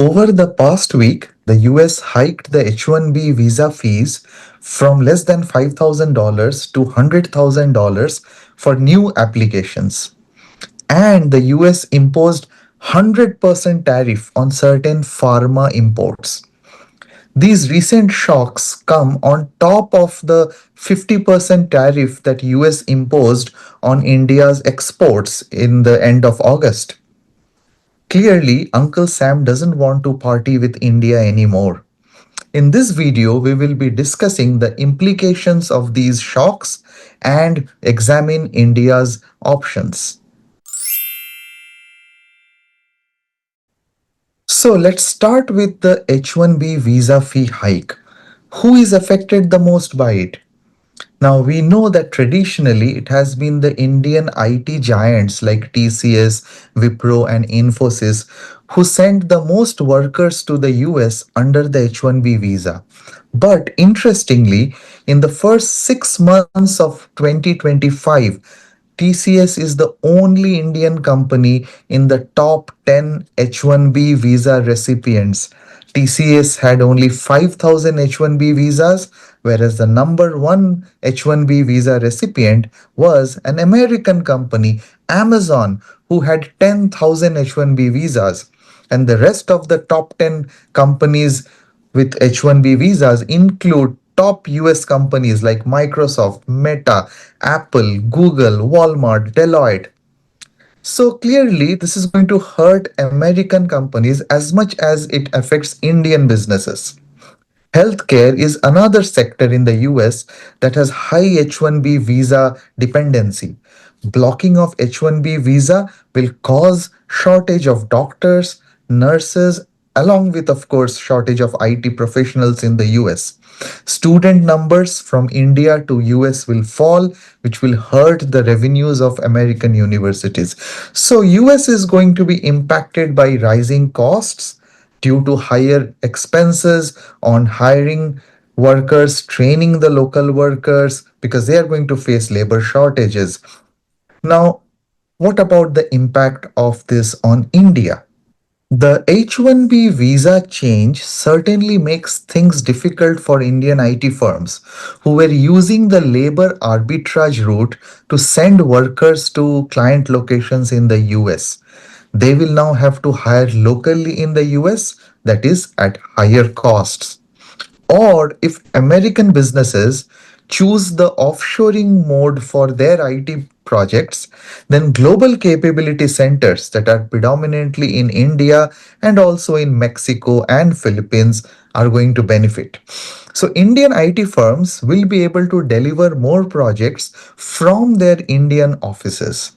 Over the past week, the US hiked the H1B visa fees from less than $5,000 to $100,000 for new applications. And the US imposed 100% tariff on certain pharma imports. These recent shocks come on top of the 50% tariff that US imposed on India's exports in the end of August. Clearly, Uncle Sam doesn't want to party with India anymore. In this video, we will be discussing the implications of these shocks and examine India's options. So let's start with the H1B visa fee hike. Who is affected the most by it? Now, we know that traditionally it has been the Indian IT giants like TCS, Wipro, and Infosys who sent the most workers to the US under the H1B visa. But interestingly, in the first 6 months of 2025, TCS is the only Indian company in the top 10 H1B visa recipients. TCS had only 5,000 H1B visas, whereas the number one H1B visa recipient was an American company, Amazon, who had 10,000 H1B visas. And the rest of the top 10 companies with H1B visas include top US companies like Microsoft, Meta, Apple, Google, Walmart, Deloitte. So clearly, this is going to hurt American companies as much as it affects Indian businesses. Healthcare is another sector in the US that has high H1B visa dependency. Blocking of H1B visa will cause shortage of doctors, nurses, along with of course shortage of IT professionals in the US. Student numbers from India to US will fall, which will hurt the revenues of American universities. So US is going to be impacted by rising costs due to higher expenses on hiring workers, training the local workers, because they are going to face labor shortages. Now, what about the impact of this on India? The H1B visa change certainly makes things difficult for Indian IT firms who were using the labor arbitrage route to send workers to client locations in the US. They will now have to hire locally in the US, that is, at higher costs. Or if American businesses choose the offshoring mode for their IT projects, then global capability centers that are predominantly in India and also in Mexico and Philippines are going to benefit. So Indian IT firms will be able to deliver more projects from their Indian offices.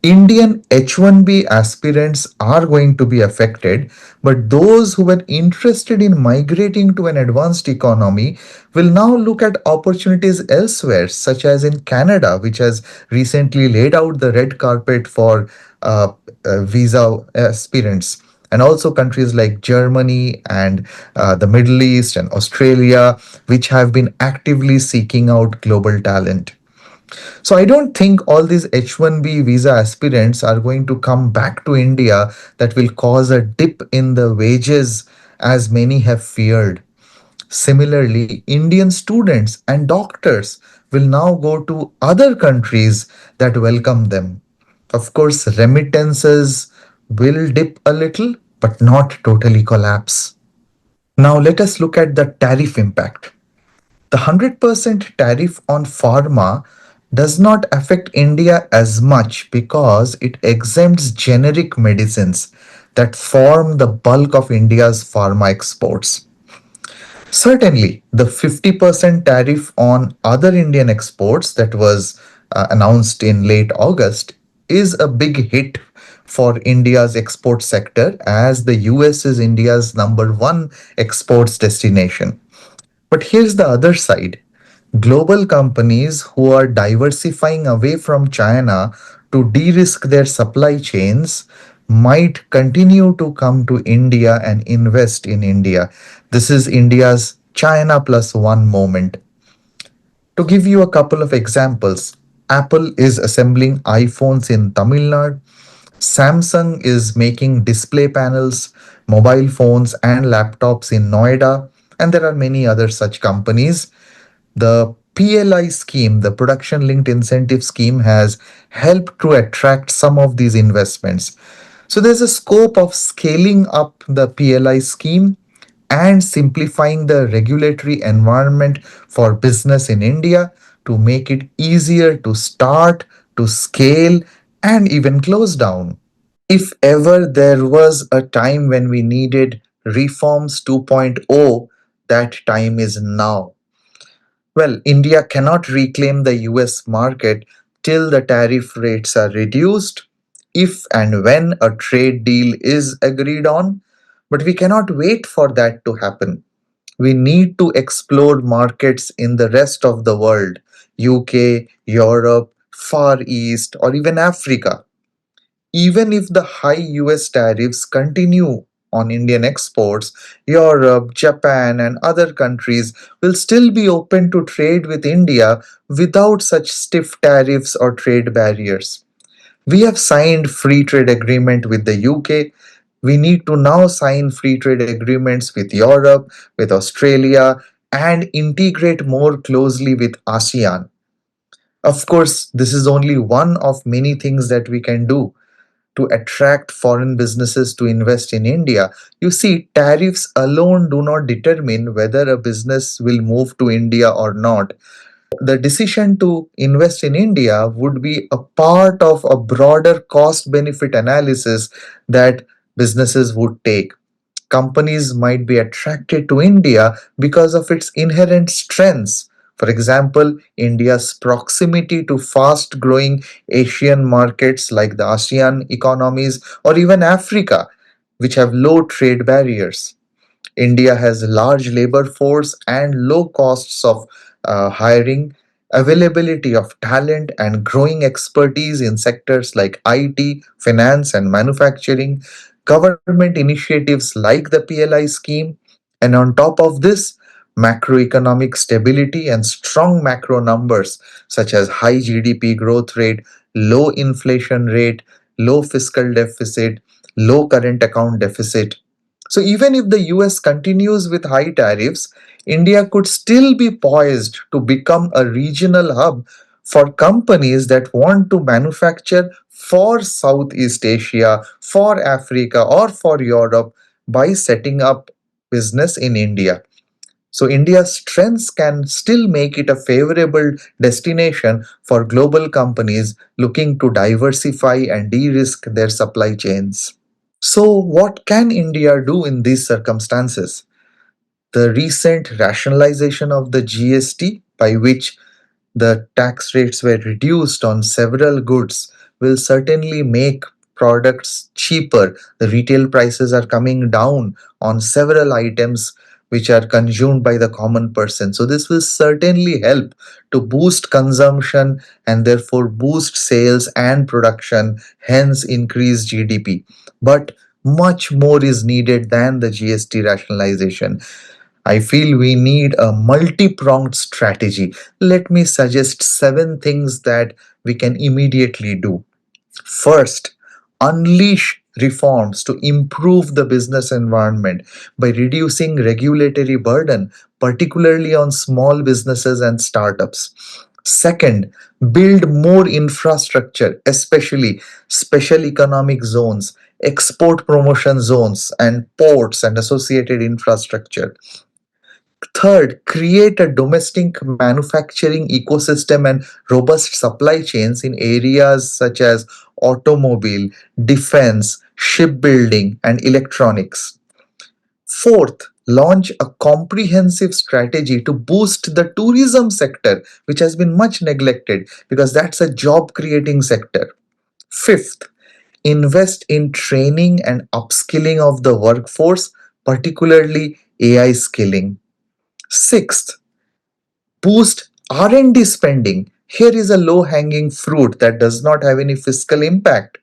Indian H1B aspirants are going to be affected, but those who were interested in migrating to an advanced economy will now look at opportunities elsewhere, such as in Canada, which has recently laid out the red carpet for visa aspirants. And also countries like Germany and the Middle East and Australia, which have been actively seeking out global talent. So I don't think all these H1B visa aspirants are going to come back to India that will cause a dip in the wages as many have feared. Similarly, Indian students and doctors will now go to other countries that welcome them. Of course, remittances will dip a little, but not totally collapse. Now, let us look at the tariff impact. The 100% tariff on pharma does not affect India as much because it exempts generic medicines that form the bulk of India's pharma exports. Certainly, the 50% tariff on other Indian exports that was announced in late August is a big hit for India's export sector, as the US is India's number one exports destination. But here's the other side. Global companies who are diversifying away from China to de risk their supply chains might continue to come to India and invest in India. This is India's China plus one moment. To give you a couple of examples, Apple is assembling iPhones in Tamil Nadu. Samsung is making display panels mobile phones and laptops in Noida, and there are many other such companies. The PLI scheme, the Production Linked Incentive Scheme, has helped to attract some of these investments. So there's a scope of scaling up the PLI scheme and simplifying the regulatory environment for business in India to make it easier to start, to scale, and even close down. If ever there was a time when we needed reforms 2.0, that time is now. Well, India cannot reclaim the US market till the tariff rates are reduced, if and when a trade deal is agreed on. But we cannot wait for that to happen. We need to explore markets in the rest of the world: UK, Europe, Far East, or even Africa. Even if the high US tariffs continue on Indian exports, Europe, Japan, and other countries will still be open to trade with India without such stiff tariffs or trade barriers. We have signed free trade agreement with the UK. We need to now sign free trade agreements with Europe, with Australia, and integrate more closely with ASEAN. Of course, this is only one of many things that we can do to attract foreign businesses to invest in India. You see, tariffs alone do not determine whether a business will move to India or not. The decision to invest in India would be a part of a broader cost benefit analysis that businesses would take. Companies might be attracted to India because of its inherent strengths. For example, India's proximity to fast growing Asian markets like the ASEAN economies or even Africa, which have low trade barriers. India has a large labor force and low costs of hiring, availability of talent, and growing expertise in sectors like IT, finance, and manufacturing, government initiatives like the PLI scheme, and on top of this, macroeconomic stability and strong macro numbers such as high GDP growth rate, low inflation rate, low fiscal deficit, low current account deficit. So even if the US continues with high tariffs, India could still be poised to become a regional hub for companies that want to manufacture for Southeast Asia, for Africa, or for Europe by setting up business in India. So India's strengths can still make it a favorable destination for global companies looking to diversify and de-risk their supply chains. So, what can India do in these circumstances? The recent rationalization of the GST, by which the tax rates were reduced on several goods, will certainly make products cheaper. The retail prices are coming down on several items which are consumed by the common person. So, this will certainly help to boost consumption and therefore boost sales and production, hence increase GDP. But much more is needed than the GST rationalization. I feel we need a multi pronged strategy. Let me suggest seven things that we can immediately do. First, unleash reforms to improve the business environment by reducing regulatory burden, particularly on small businesses and startups. Second, build more infrastructure, especially special economic zones, export promotion zones, and ports and associated infrastructure. Third, create a domestic manufacturing ecosystem and robust supply chains in areas such as automobile, defense, shipbuilding, and electronics. Fourth, launch a comprehensive strategy to boost the tourism sector, which has been much neglected because that's a job creating sector. Fifth, invest in training and upskilling of the workforce, particularly AI skilling. Sixth, boost R&D spending. Here is a low hanging fruit that does not have any fiscal impact.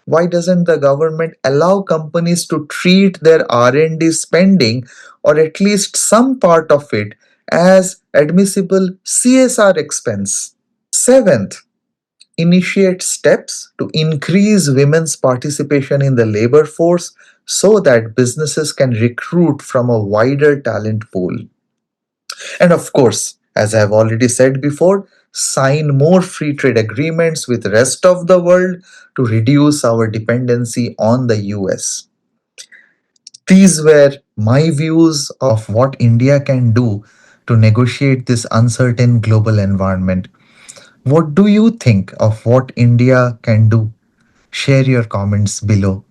Why doesn't the government allow companies to treat their R&D spending, or at least some part of it, as admissible CSR expense? Seventh, initiate steps to increase women's participation in the labor force so that businesses can recruit from a wider talent pool. And of course, as I have already said before, sign more free trade agreements with the rest of the world to reduce our dependency on the US. These were my views of what India can do to negotiate this uncertain global environment. What do you think of what India can do? Share your comments below.